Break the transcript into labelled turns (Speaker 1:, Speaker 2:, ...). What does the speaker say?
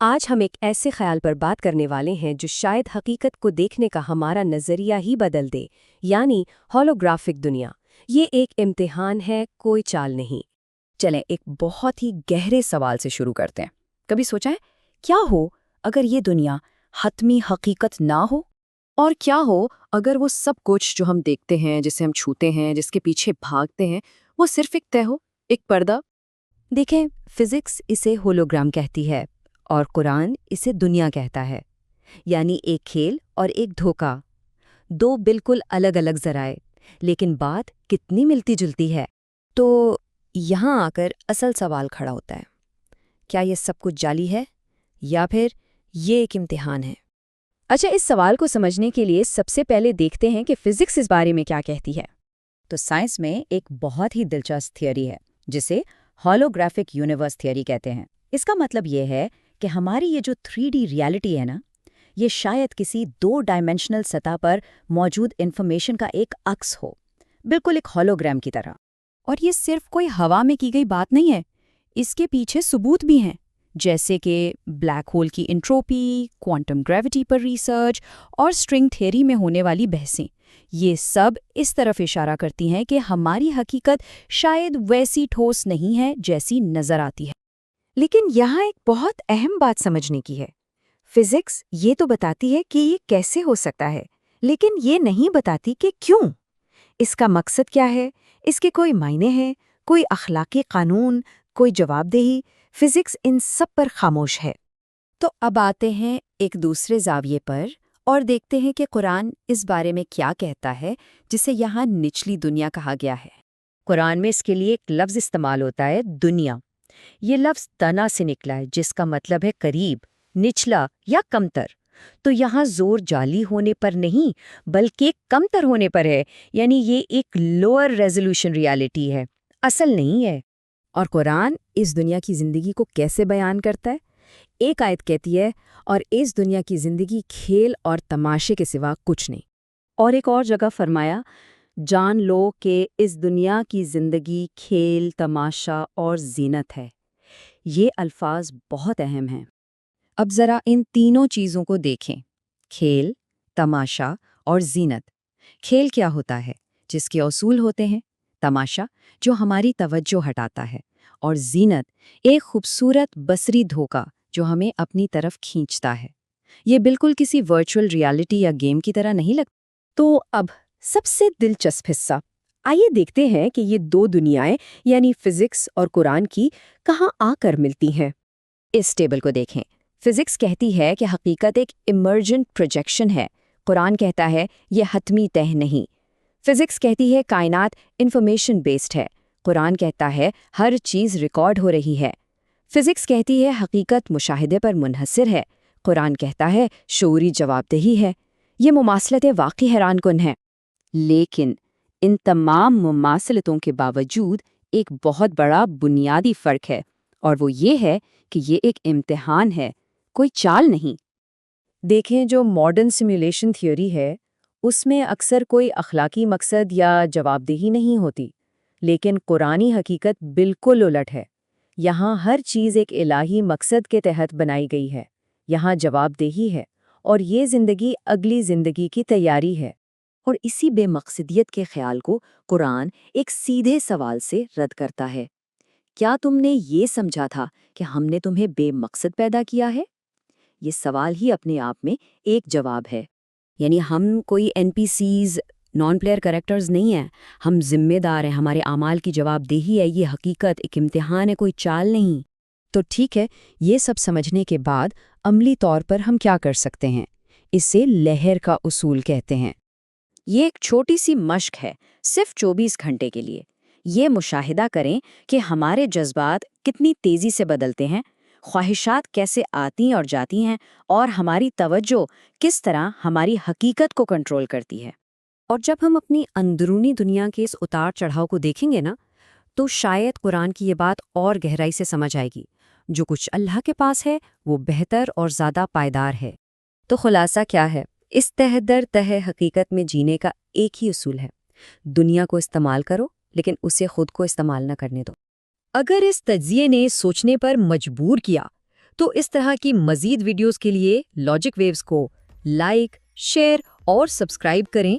Speaker 1: آج ہم ایک ایسے خیال پر بات کرنے والے ہیں جو شاید حقیقت کو دیکھنے کا ہمارا نظریہ ہی بدل دے، یعنی ہولوگرافک دنیا۔ یہ ایک امتحان ہے، کوئی چال نہیں۔
Speaker 2: چلیں ایک بہت ہی گہرے سوال سے شروع کرتے ہیں۔ کبھی سوچا ہے کیا ہو اگر یہ دنیا حتمی حقیقت نہ ہو؟ اور کیا ہو اگر وہ سب کچھ جو ہم دیکھتے ہیں، جسے ہم چھوتے ہیں، جس کے پیچھے بھاگتے ہیں، وہ صرف ایک طے ہو، ایک پردہ؟
Speaker 1: دیکھیں، فزکس اسے ہولوگرام کہتی ہے اور قرآن اسے دنیا کہتا ہے، یعنی ایک کھیل اور ایک دھوکہ، دو بالکل الگ الگ ذرائع، لیکن بات کتنی ملتی جلتی ہے۔
Speaker 2: تو یہاں آ کر اصل سوال کھڑا ہوتا ہے، کیا یہ سب کچھ جعلی ہے یا پھر یہ ایک امتحان ہے؟
Speaker 1: اچھا، اس سوال کو سمجھنے کے لیے سب سے پہلے دیکھتے ہیں کہ فزکس اس بارے میں کیا کہتی ہے۔
Speaker 2: تو سائنس میں ایک بہت ہی دلچسپ تھیوری ہے جسے ہولوگرافک یونیورس تھیوری کہتے ہیں۔ اس کا مطلب یہ ہے کہ ہماری یہ جو 3D ریالٹی ہے نا، یہ شاید کسی 2 ڈائمینشنل سطح پر موجود انفارمیشن کا ایک عکس ہو، بالکل ایک ہولوگرام کی طرح۔
Speaker 1: اور یہ صرف کوئی ہوا میں کی گئی بات نہیں ہے، اس کے پیچھے ثبوت بھی ہیں، جیسے کہ بلیک ہول کی انٹروپی، کوانٹم گریوٹی پر ریسرچ اور اسٹرنگ تھیوری میں ہونے والی بحثیں۔ یہ سب اس طرف اشارہ کرتی ہیں کہ ہماری حقیقت شاید ویسی ٹھوس نہیں ہے جیسی نظر آتی ہے۔ لیکن یہاں ایک بہت اہم بات سمجھنے کی ہے۔ فزکس یہ تو بتاتی ہے کہ یہ کیسے ہو سکتا ہے، لیکن یہ نہیں بتاتی کہ کیوں۔ اس کا مقصد کیا ہے، اس کے کوئی معنی ہیں، کوئی اخلاقی قانون، کوئی جواب دہی؟ فزکس ان سب پر خاموش ہے۔
Speaker 2: تو اب آتے ہیں ایک دوسرے زاویے پر اور دیکھتے ہیں کہ قرآن اس بارے میں کیا کہتا ہے، جسے یہاں نچلی دنیا کہا گیا ہے۔ قرآن میں اس کے لیے ایک لفظ استعمال ہوتا ہے، دنیا۔ یہ لفظ تنا سے نکلا ہے، جس کا مطلب ہے قریب، نچلا یا کمتر۔ تو یہاں زور جعلی ہونے پر نہیں بلکہ کمتر ہونے پر ہے، یعنی یہ ایک لوئر ریزولوشن ریالٹی ہے، اصل نہیں ہے۔
Speaker 1: اور قرآن اس دنیا کی زندگی کو کیسے بیان کرتا ہے؟ ایک آیت کہتی ہے، اور اس دنیا کی زندگی کھیل اور تماشے کے سوا کچھ نہیں۔ اور ایک اور جگہ فرمایا، جان لو کہ اس دنیا کی زندگی کھیل، تماشا اور زینت ہے۔ یہ الفاظ بہت اہم ہیں۔
Speaker 2: اب ذرا ان تینوں چیزوں کو دیکھیں، کھیل، تماشا اور زینت۔ کھیل کیا ہوتا ہے؟ جس کے اصول ہوتے ہیں۔ تماشا جو ہماری توجہ ہٹاتا ہے، اور زینت ایک خوبصورت بصری دھوکہ جو ہمیں اپنی طرف کھینچتا ہے۔ یہ بالکل کسی ورچوئل ریالٹی یا گیم کی طرح نہیں لگتا۔
Speaker 1: تو اب سب سے دلچسپ حصہ، آئیے دیکھتے ہیں کہ یہ دو دنیائیں یعنی فزکس اور قرآن کی کہاں آ کر ملتی ہیں۔
Speaker 2: اس ٹیبل کو دیکھیں۔ فزکس کہتی ہے کہ حقیقت ایک ایمرجنٹ پروجیکشن ہے، قرآن کہتا ہے یہ حتمی تہ نہیں۔ فزکس کہتی ہے کائنات انفارمیشن بیسڈ ہے، قرآن کہتا ہے ہر چیز ریکارڈ ہو رہی ہے۔ فزکس کہتی ہے حقیقت مشاہدے پر منحصر ہے، قرآن کہتا ہے شعوری جواب دہی ہے۔ یہ مماثلتیں واقعی حیران کن ہیں، لیکن ان تمام مماثلتوں کے باوجود ایک بہت بڑا بنیادی فرق ہے، اور وہ یہ ہے کہ یہ ایک امتحان ہے، کوئی چال نہیں۔
Speaker 1: دیکھیں، جو ماڈرن سیمولیشن تھیوری ہے، اس میں اکثر کوئی اخلاقی مقصد یا جواب دہی نہیں ہوتی، لیکن قرآنی حقیقت بالکل الٹ ہے۔ یہاں ہر چیز ایک الہی مقصد کے تحت بنائی گئی ہے، یہاں جواب دہی ہے، اور یہ زندگی اگلی زندگی کی تیاری ہے۔
Speaker 2: اور اسی بے مقصدیت کے خیال کو قرآن ایک سیدھے سوال سے رد کرتا ہے۔ کیا تم نے یہ سمجھا تھا کہ ہم نے تمہیں بے مقصد پیدا کیا ہے؟ یہ سوال ہی اپنے آپ میں ایک جواب ہے۔ یعنی ہم کوئی NPCs، نان پلیئر کریکٹرز نہیں ہیں، ہم ذمہ دار ہیں، ہمارے اعمال کی جواب دہی ہے، یہ حقیقت ایک امتحان ہے، کوئی چال نہیں۔
Speaker 1: تو ٹھیک ہے، یہ سب سمجھنے کے بعد عملی طور پر ہم کیا کر سکتے ہیں؟ اسے لہر کا اصول کہتے ہیں۔
Speaker 2: یہ ایک چھوٹی سی مشق ہے، صرف 24 گھنٹے کے لیے۔ یہ مشاہدہ کریں کہ ہمارے جذبات کتنی تیزی سے بدلتے ہیں، خواہشات کیسے آتی اور جاتی ہیں، اور ہماری توجہ کس طرح ہماری حقیقت کو کنٹرول کرتی ہے۔
Speaker 1: اور جب ہم اپنی اندرونی دنیا کے اس اتار چڑھاؤ کو دیکھیں گے نا، تو شاید قرآن کی یہ بات اور گہرائی سے سمجھ آئے گی، جو کچھ اللہ کے پاس ہے وہ بہتر اور زیادہ پائیدار ہے۔ تو خلاصہ کیا ہے؟ اس تہ در تہ حقیقت میں جینے کا ایک ہی اصول ہے، دنیا کو استعمال کرو لیکن اسے خود کو استعمال نہ کرنے دو۔ اگر اس تجزیے نے سوچنے پر مجبور کیا
Speaker 2: تو اس طرح کی مزید ویڈیوز کے لیے لاجک ویوز کو لائک، شیئر اور سبسکرائب کریں